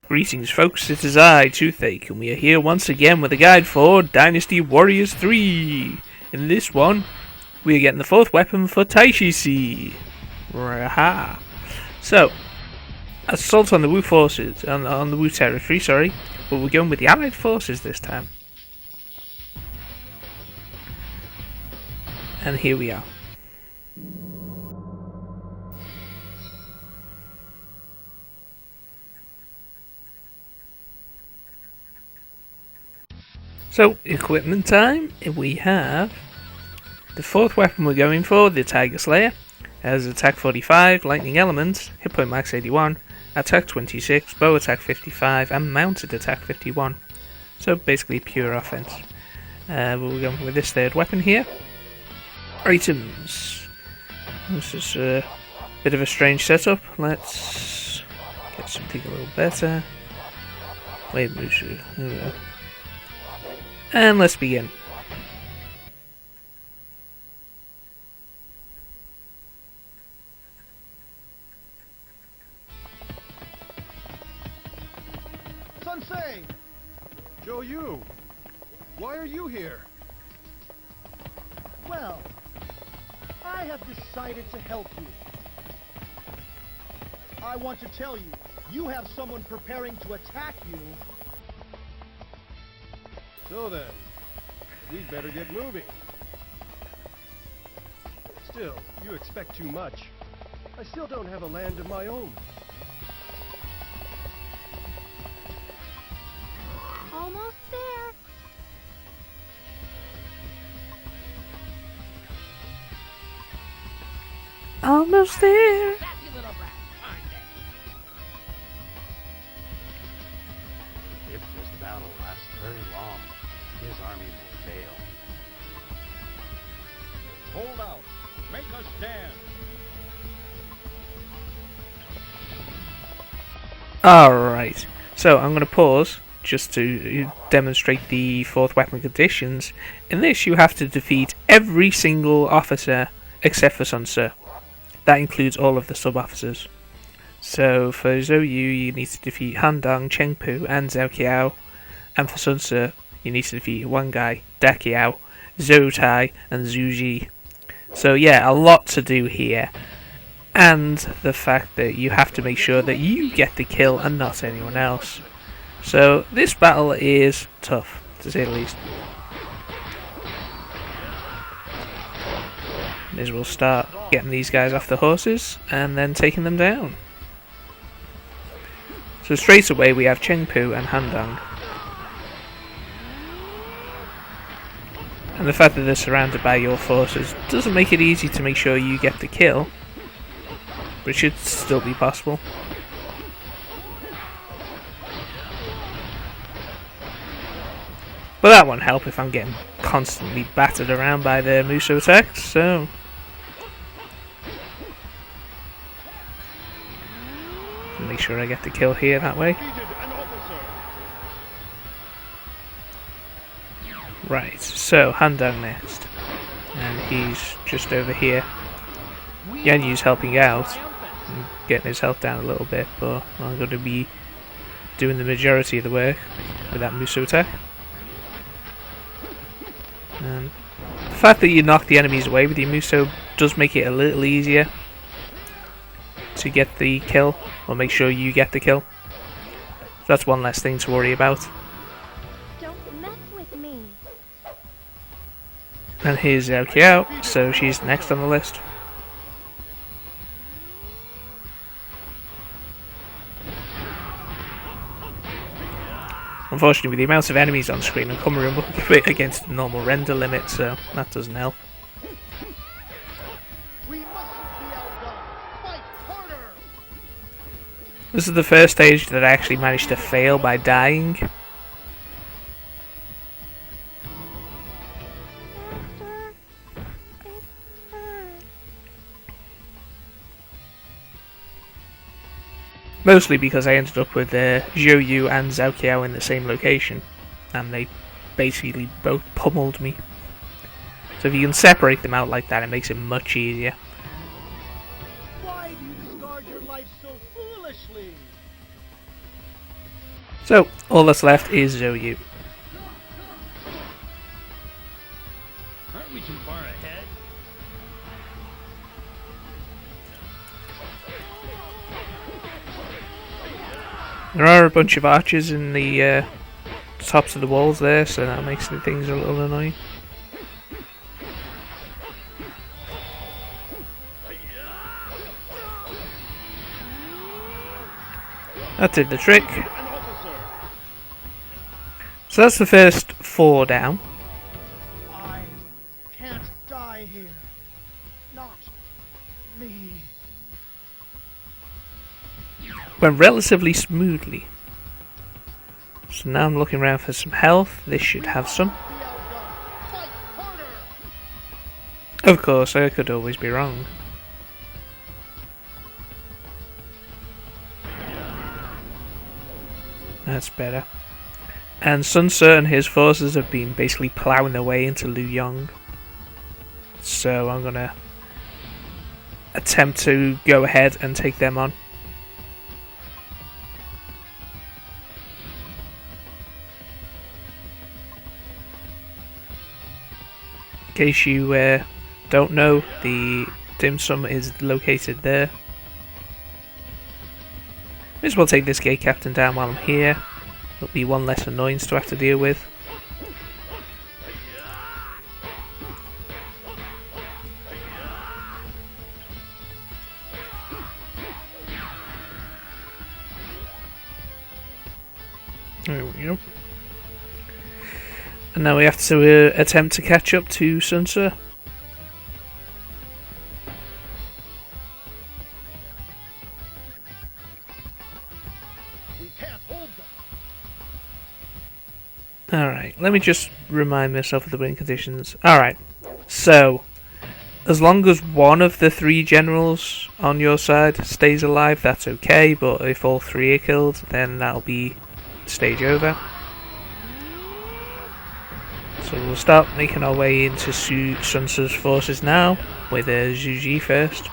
Greetings folks, it is I, Zhou Tai, and we are here once again with a guide for Dynasty Warriors 3. In this one, we are getting the 4th weapon for Taishi Ci. Raha. So, assault on the Wu forces, on the Wu territory, sorry, but we're going with the Allied forces this time. And here we are. So, equipment time, we have the 4th weapon we're going for, the Tiger Slayer. It has attack 45, lightning elements, hit point max 81, attack 26, bow attack 55, and mounted attack 51. So basically pure offense. We're going with this 3rd weapon here. Items. This is a bit of a strange setup. Let's get something a little better. Wait, Mushu. There we go. And let's begin. Sensei! Zhou Yu! Why are you here? Well, I have decided to help you. I want to tell you, you have someone preparing to attack you. So then, we'd better get moving. Still, you expect too much. I still don't have a land of my own. Almost there. Almost there. Sassy little brat, aren't they? If this battle lasts very long, his army will fail. Hold out! Make a stand! Alright, so I'm going to pause just to demonstrate the 4th weapon conditions. In this, you have to defeat every single officer except for Sun Ce. That includes all of the sub-officers. So for Zhou Yu, you need to defeat Han Dong, Cheng Pu, and Xiao Qiao. And for Sun Ce, you need to defeat Huang Gai, Da Qiao, Zhou Tai, and Zhu Zhi. So yeah, a lot to do here. And the fact that you have to make sure that you get the kill and not anyone else. So this battle is tough, to say the least. As we'll start getting these guys off the horses and then taking them down. So straight away we have Cheng Pu and Han Dong. And the fact that they're surrounded by your forces doesn't make it easy to make sure you get the kill, but it should still be possible. But that won't help if I'm getting constantly battered around by their Muso attacks, so... make sure I get the kill here that way. Right, so Han Dong next. And he's just over here. Yan Yu's helping out, and getting his health down a little bit, but I'm going to be doing the majority of the work with that Muso attack. And the fact that you knock the enemies away with your Muso does make it a little easier to get the kill, or make sure you get the kill. So that's one less thing to worry about. Don't mess with me. And here's Xiao Qiao, so she's next on the list. Unfortunately, with the amount of enemies on screen, I'm coming up against the normal render limit, so that doesn't help. This is the first stage that I actually managed to fail by dying. Mostly because I ended up with Zhou Yu and Xiao Qiao in the same location, and they basically both pummeled me. So if you can separate them out like that, it makes it much easier. Why do you discard your life so foolishly? So, all that's left is Zhou Yu. Aren't we too far ahead? There are a bunch of archers in the tops of the walls there, so that makes the things a little annoying. That did the trick. So that's the first 4 down. I can't die here. Not me. Went relatively smoothly. So now I'm looking around for some health. This should have some. Fight harder. Of course, I could always be wrong. That's better. And Sun Ce and his forces have been basically ploughing their way into Liu Yong. So I'm gonna attempt to go ahead and take them on. In case you don't know, the dim sum is located there. May as well take this gate captain down while I'm here. There'll be one less annoyance to have to deal with. There we go. And now we have to attempt to catch up to Sun Ce. We can't hold them. Alright, let me just remind myself of the winning conditions. Alright, so as long as one of the 3 generals on your side stays alive, that's okay, but if all 3 are killed, then that'll be stage over. So we'll start making our way into Sun Ce's forces now, with Zhu Zhi first,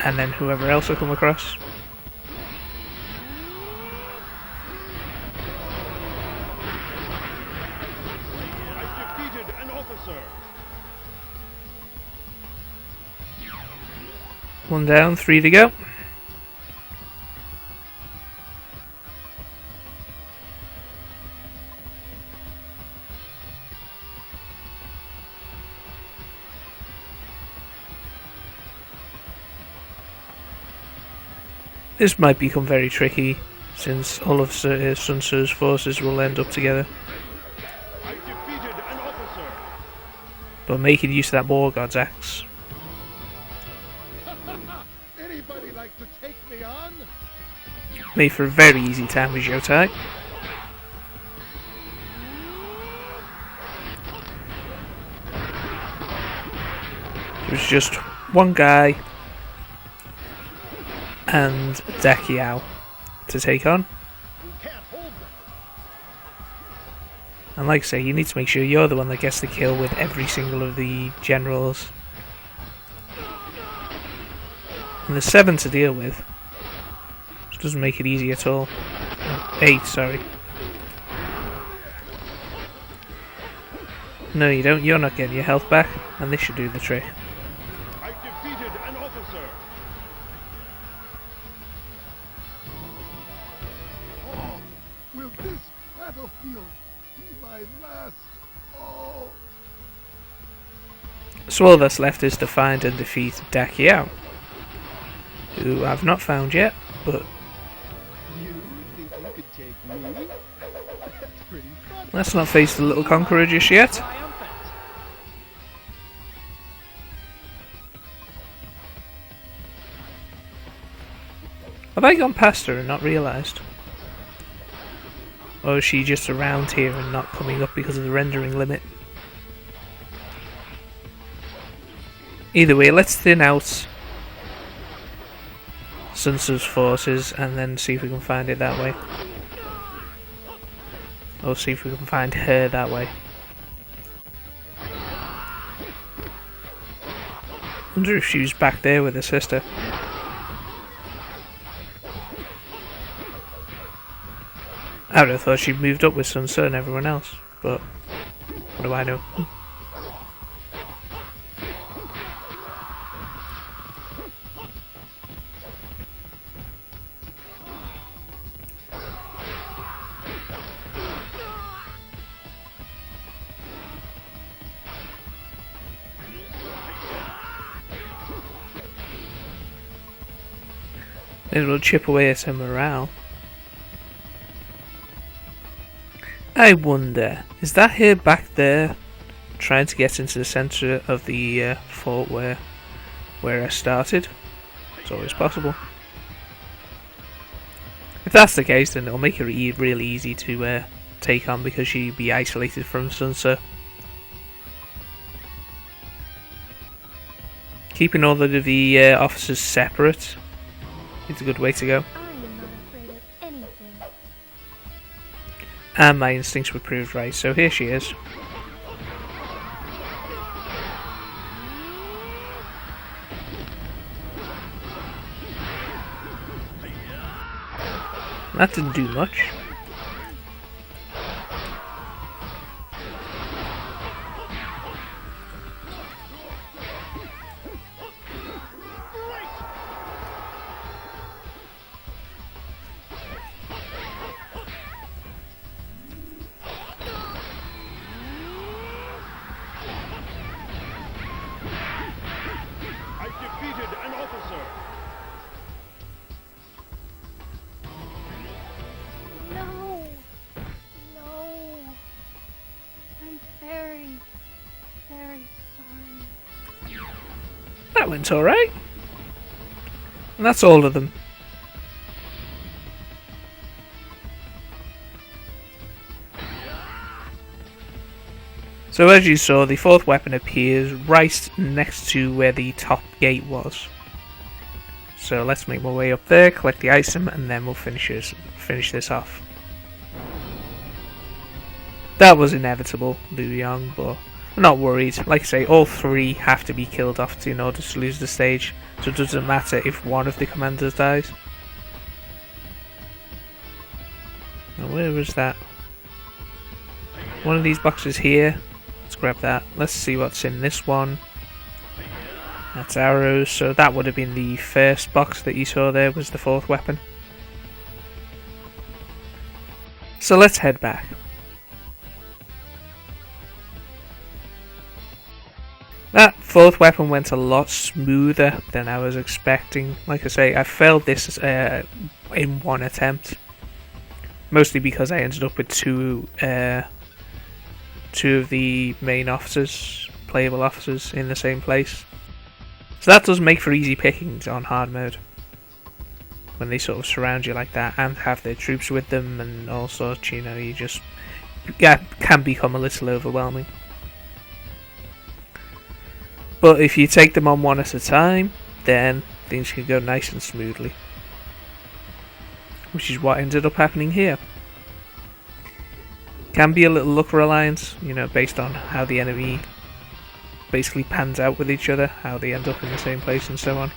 and then whoever else I come across. I've defeated an officer. One down, 3 to go. This might become very tricky, since all of Sun Ce's forces will end up together. I've defeated an officer. But making use of that War God's axe. Anybody like to take me on? Made for a very easy time with Zhou Tai. It was just one guy and Xiao to take on. We can't hold them. And like I say, you need to make sure you're the one that gets the kill with every single of the generals. And there's 7 to deal with, which doesn't make it easy at all. Oh, 8, sorry. No, you don't. You're not getting your health back, and this should do the trick. I've defeated an officer. Oh, will this battlefield be my last? Oh. So all that's left is to find and defeat Xiao, who I've not found yet, but You think you could take me? That's pretty fun. let's not face the little conqueror just yet. Have I gone past her and not realised? Or is she just around here and not coming up because of the rendering limit? Either way, let's thin out Sun Ce's forces and then see if we can find it that way. Or see if we can find her that way. Wonder if she was back there with her sister. I would have thought she'd moved up with Sun Tzu and everyone else, but what do I know? It will chip away at her morale. I wonder, is that her back there trying to get into the centre of the fort where I started? It's always possible. If that's the case, then it'll make her really easy to take on because she'd be isolated from Sun Tzu. Keeping all of the officers separate is a good way to go. I am not afraid of anything. And my instincts were proved right, so here she is. That didn't do much. No. No. I'm very, very sorry. That went alright. And that's all of them. So as you saw, the fourth weapon appears right next to where the top gate was. So let's make my way up there, collect the item, and then we'll finish this off. That was inevitable, Liu Yang, but I'm not worried. Like I say, all three have to be killed off in order to lose the stage, so it doesn't matter if one of the commanders dies. Now where was that? One of these boxes here. Let's grab that. Let's see what's in this one. That's arrows, so that would have been the first box that you saw there, was the fourth weapon. So let's head back. That fourth weapon went a lot smoother than I was expecting. Like I say, I failed this in one attempt. Mostly because I ended up with two of the main officers, playable officers, in the same place. So that does make for easy pickings on hard mode. When they sort of surround you like that and have their troops with them and all sorts, you know, you just can become a little overwhelming. But if you take them on one at a time, then things can go nice and smoothly. Which is what ended up happening here. Can be a little luck reliance, you know, based on how the enemy basically pans out with each other, how they end up in the same place and so on.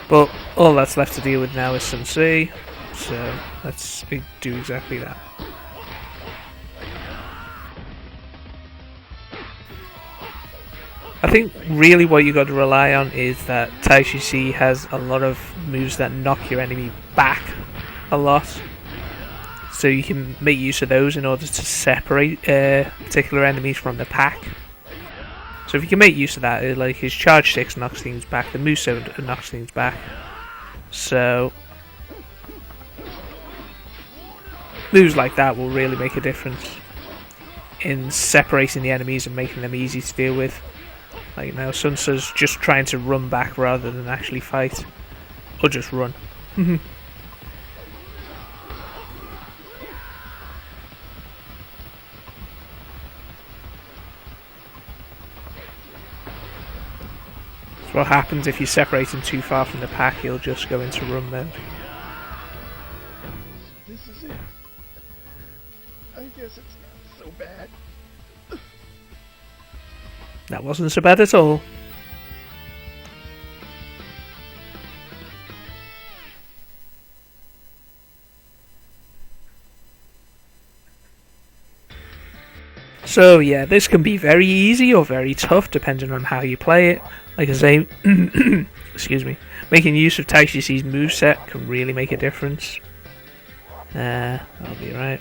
But all that's left to deal with now is Sun Tzu, so let's do exactly that. I think really what you got to rely on is that Taishi Ci has a lot of moves that knock your enemy back a lot. So you can make use of those in order to separate particular enemies from the pack. So if you can make use of that, like his charge 6 knocks things back, the move 7 knocks things back. So moves like that will really make a difference in separating the enemies and making them easy to deal with. Like now, Sun Tzu's just trying to run back rather than actually fight. Or just run. So what happens if you separate him too far from the pack, he'll just go into run mode. This is it. I guess it's not so bad. That wasn't so bad at all. So yeah, this can be very easy or very tough depending on how you play it. Like I say, excuse me, making use of Taishi Ci's moveset can really make a difference. I'll be right.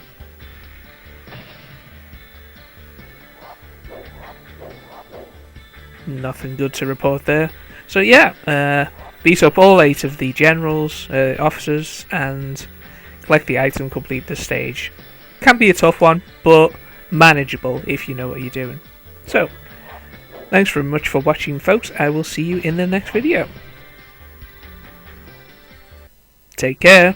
Nothing good to report there. So yeah, beat up all 8 of the generals, officers, and collect the item, complete the stage. Can be a tough one, but manageable if you know what you're doing. So, thanks very much for watching, folks. I will see you in the next video. Take care.